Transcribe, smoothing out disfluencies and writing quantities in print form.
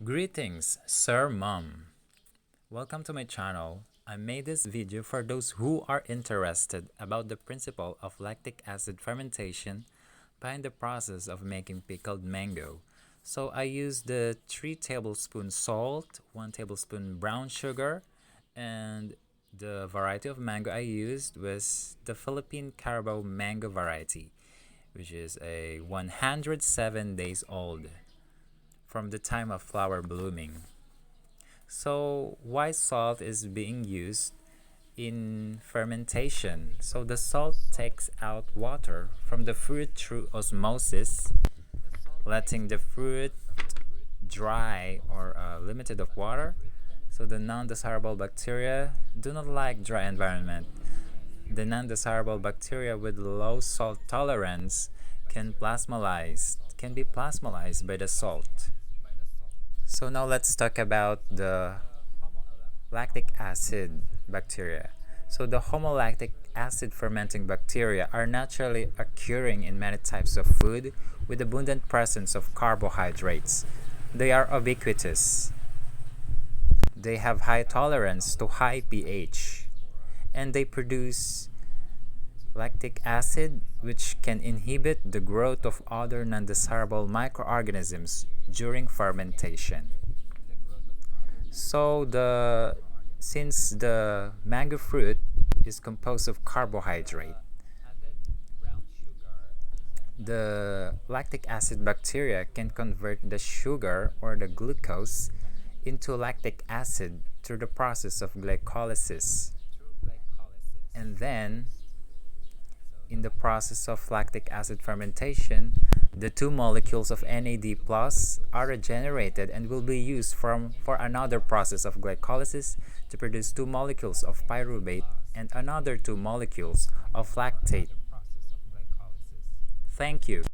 Greetings, Sir Mom. Welcome to my channel. I made this video for those who are interested about the principle of lactic acid fermentation behind the process of making pickled mango. So I used the 3 tablespoons salt, 1 tablespoon brown sugar, and the variety of mango I used was the Philippine Carabao mango variety, which is a 107 days old from the time of flower blooming. So why salt is being used in fermentation? So the salt takes out water from the fruit through osmosis, letting the fruit dry or limited of water. So the non-desirable bacteria do not like dry environment. The non-desirable bacteria with low salt tolerance can be plasmolized by the salt. So now let's talk about the lactic acid bacteria. So the homolactic acid fermenting bacteria are naturally occurring in many types of food with abundant presence of carbohydrates. They are ubiquitous. They have high tolerance to high pH, and they produce lactic acid, which can inhibit the growth of other non-desirable microorganisms during fermentation. So since the mango fruit is composed of carbohydrate, the lactic acid bacteria can convert the sugar or the glucose into lactic acid through the process of glycolysis. And then, in the process of lactic acid fermentation, the 2 molecules of NAD+ are regenerated and will be used for another process of glycolysis to produce 2 molecules of pyruvate and another 2 molecules of lactate. Thank you.